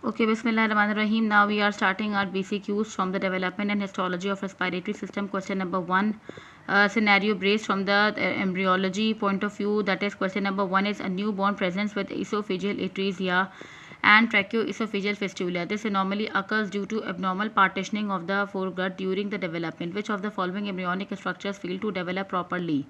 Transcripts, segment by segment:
Okay, Bismillahirrahmanirrahim. Now we are starting our BCQs from the development and histology of respiratory system. Question number one, scenario based from the embryology point of view. That is, question number one is a newborn presents with esophageal atresia and tracheoesophageal fistula. This anomaly occurs due to abnormal partitioning of the foregut during the development. Which of the following embryonic structures fail to develop properly?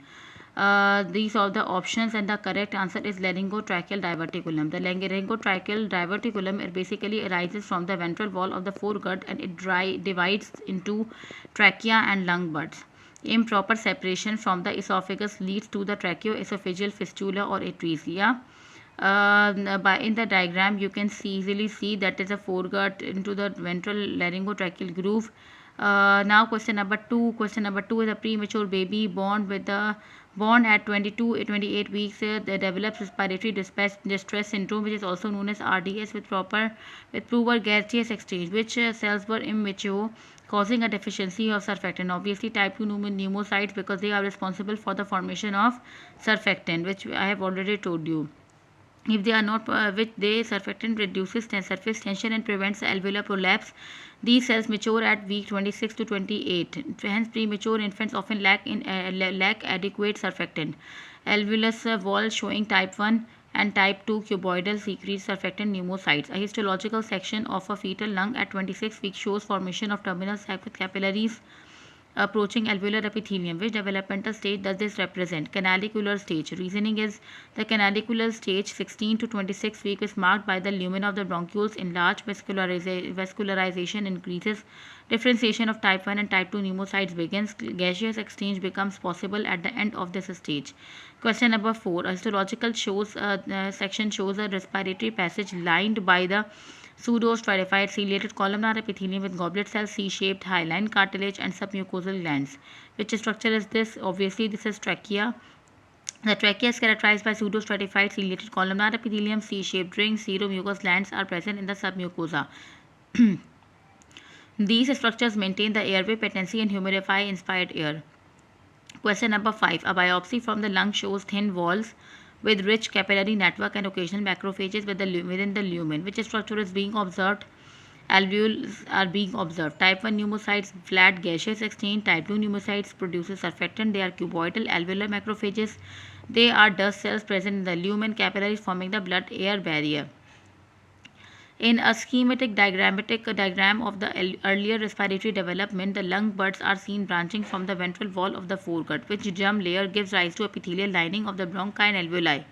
These are the options, and the correct answer is laryngotracheal diverticulum. The laryngotracheal diverticulum basically arises from the ventral wall of the foregut, and it divides into trachea and lung buds. Improper separation from the esophagus leads to the tracheoesophageal fistula or atresia. In the diagram you can easily see that is a foregut into the ventral laryngotracheal groove. Now question number two is a premature baby born at 22 28 weeks. They develops respiratory distress syndrome, which is also known as RDS, with poor gaseous exchange. Which cells were immature, causing a deficiency of surfactant? Obviously type 2 pneumocytes, because they are responsible for the formation of surfactant, which I have already told you. If they are not, which they surfactant reduces surface tension and prevents alveolar prolapse. These cells mature at week 26 to 28. Hence, premature infants often lack adequate surfactant. Alveolus wall showing type 1 and type 2 cuboidal secrete surfactant pneumocytes. A histological section of a fetal lung at 26 weeks shows formation of terminal capillaries approaching alveolar epithelium. Which developmental stage does this represent? Canalicular stage. Reasoning is the canalicular stage 16 to 26 week is marked by the lumen of the bronchioles enlarged, vascularization increases, differentiation of type 1 and type 2 pneumocytes begins, gaseous exchange becomes possible at the end of this stage. Question number 4. A histological section shows a respiratory passage lined by the pseudostratified ciliated columnar epithelium with goblet cells, C-shaped hyaline cartilage, and submucosal glands. Which structure is this? Obviously, this is trachea. The trachea is characterized by pseudostratified ciliated columnar epithelium, C-shaped rings. Zero mucous glands are present in the submucosa. These structures maintain the airway patency and humidify inspired air. Question number 5. A biopsy from the lung shows thin walls with rich capillary network and occasional macrophages within the lumen. Which structure is being observed? Alveoles are being observed. Type 1 pneumocytes, flat gaseous exchange. Type 2 pneumocytes produces surfactant. They are cuboidal alveolar macrophages. They are dust cells present in the lumen capillaries forming the blood-air barrier. In a schematic diagram of the earlier respiratory development, the lung buds are seen branching from the ventral wall of the foregut, which germ layer gives rise to epithelial lining of the bronchi and alveoli.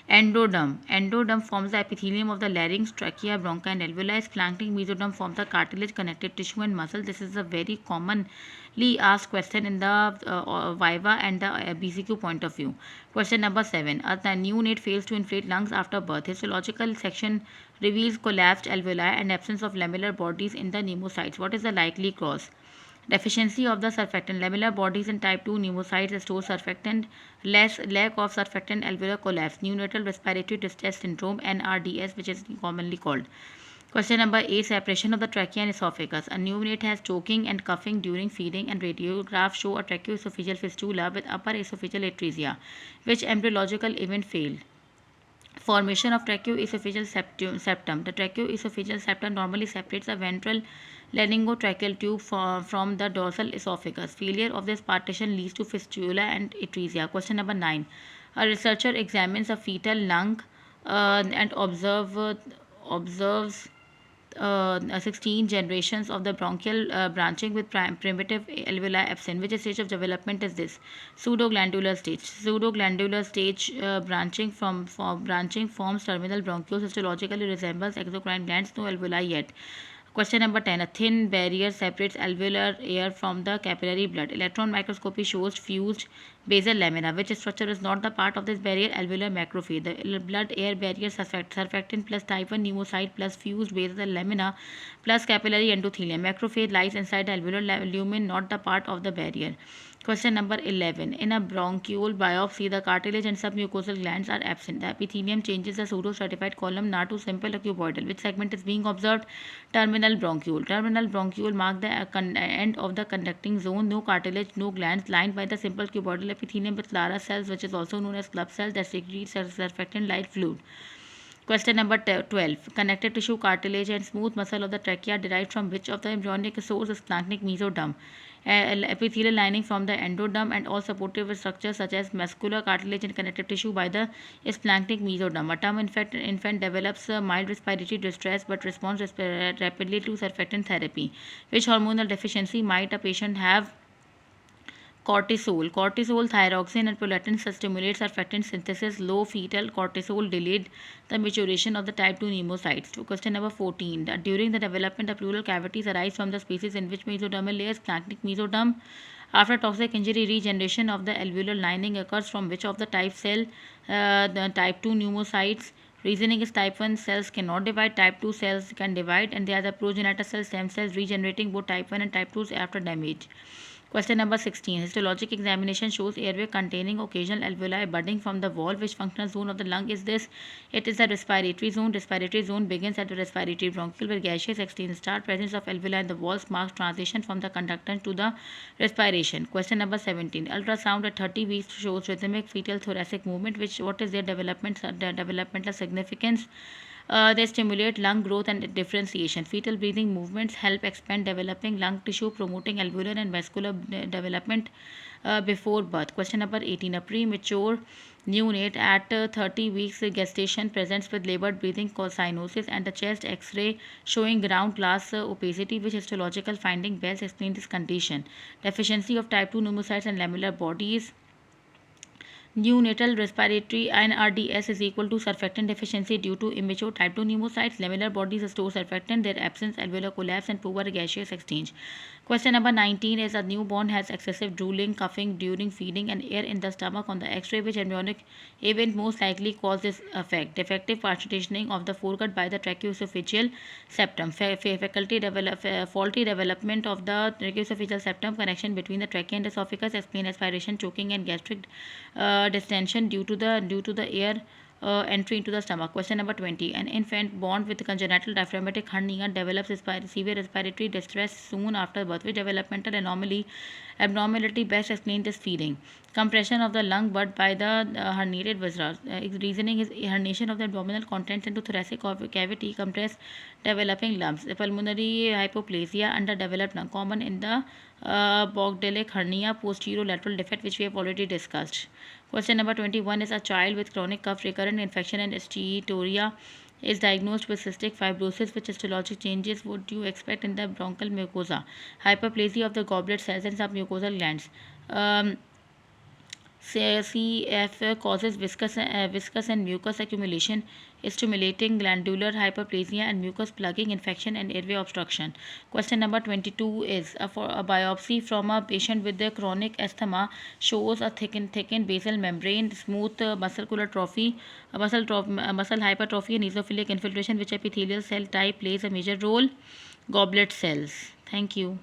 Endoderm. Endoderm forms the epithelium of the larynx, trachea, bronchi, and alveoli. Flanking mesoderm forms the cartilage, connective tissue, and muscle. This is a very commonly asked question in the Viva and the BCQ point of view. Question number 7. A neonate fails to inflate lungs after birth. Histological section reveals collapsed alveoli and absence of lamellar bodies in the pneumocytes. What is the likely cause? Deficiency of the surfactant. Lamellar bodies in type 2 pneumocytes store surfactant. Lack of surfactant, alveolar collapse. Neonatal respiratory distress syndrome, NRDS, which is commonly called. Question number A. Separation of the trachea and esophagus. A neonate has choking and coughing during feeding, and radiographs show a tracheoesophageal fistula with upper esophageal atresia. Which embryological event failed? Formation of tracheoesophageal septum. The tracheoesophageal septum normally separates the ventral laryngotracheal tube from the dorsal esophagus. Failure of this partition leads to fistula and atresia. Question number 9. A researcher examines a fetal lung and observes 16 generations of the bronchial branching with primitive alveoli absent. Which stage of development is this? Pseudoglandular stage. Pseudoglandular stage branching forms terminal bronchioles. Histologically resembles exocrine glands. No alveoli yet. Question number 10. A thin barrier separates alveolar air from the capillary blood. Electron microscopy shows fused basal lamina. Which structure is not the part of this barrier? Alveolar macrophage. The blood-air barrier surfactant plus type 1 pneumocyte plus fused basal lamina plus capillary endothelium. Macrophage lies inside the alveolar lumen, not the part of the barrier. Question number 11. In a bronchiole biopsy, the cartilage and submucosal glands are absent. The epithelium changes the pseudostratified columnar to simple cuboidal. Which segment is being observed? Terminal bronchiole. Terminal bronchiole mark the end of the conducting zone. No cartilage, no glands, lined by the simple cuboidal epithelium with Clara cells, which is also known as club cells, that secrete surfactant like fluid. Question number 12. Connective tissue, cartilage, and smooth muscle of the trachea derived from which of the embryonic source is splanchnic mesoderm? Epithelial lining from the endoderm, and all supportive structures such as muscular cartilage and connective tissue by the splanchnic mesoderm. A term infant develops mild respiratory distress but responds rapidly to surfactant therapy. Which hormonal deficiency might a patient have? Cortisol, thyroxine, and prolactin stimulate surfactant synthesis. Low fetal cortisol delayed the maturation of the type 2 pneumocytes. To question number 14. During the development of pleural cavities arise from the species in which mesodermal layers splanchnic mesoderm. After toxic injury, regeneration of the alveolar lining occurs from which of the type cell? The type 2 pneumocytes. Reasoning is type 1 cells cannot divide, type 2 cells can divide, and they are the progenitor cells, stem cells, regenerating both type 1 and type 2 after damage. Question number 16. Histologic examination shows airway containing occasional alveoli budding from the wall. Which functional zone of the lung is this? It is the respiratory zone. Respiratory zone begins at the respiratory bronchiole where gaseous exchange starts. Presence of alveoli in the walls marks transition from the conductance to the respiration. Question number 17. Ultrasound at 30 weeks shows rhythmic fetal thoracic movement. What is their developmental significance? They stimulate lung growth and differentiation. Fetal breathing movements help expand developing lung tissue, promoting alveolar and vascular development before birth. Question number 18. A premature neonate at 30 weeks gestation presents with labored breathing called cyanosis and a chest X-ray showing ground glass opacity. Which histological finding best explain this condition? Deficiency of type 2 pneumocytes and lamellar bodies. Neonatal respiratory NRDS is equal to surfactant deficiency due to immature type 2 pneumocytes. Lamellar bodies store surfactant, their absence, alveolar collapse, and poor gaseous exchange. Question number 19 is a newborn has excessive drooling, coughing during feeding, and air in the stomach on the X-ray. Which embryonic event most likely causes this effect? Defective partitioning of the foregut by the tracheoesophageal septum. Faulty development of the tracheoesophageal septum. Connection between the trachea and esophagus. Explain aspiration, choking, and gastric distension due to the air entry into the stomach. Question number 20. An infant born with congenital diaphragmatic hernia develops severe respiratory distress soon after birth. Which developmental abnormality best explain this feeling? Compression of the lung bud by the herniated viscera. Reasoning is herniation of the abdominal contents into thoracic cavity, compress developing lumps. Pulmonary hypoplasia, underdeveloped lung, common in the Bogdelic hernia, posterolateral defect, which we have already discussed. Question number 21 is a child with chronic cough, recurrent infection, and steatorrhea is diagnosed with cystic fibrosis. Which histologic changes would you expect in the bronchial mucosa? Hyperplasia of the goblet cells and submucosal glands. CF causes viscous and mucus accumulation, stimulating glandular hyperplasia and mucus plugging, infection, and airway obstruction. Question number 22 is for a biopsy from a patient with the chronic asthma shows a thickened basal membrane, smooth muscular atrophy, muscle hypertrophy, and eosinophilic infiltration. Which epithelial cell type plays a major role? Goblet cells. Thank you.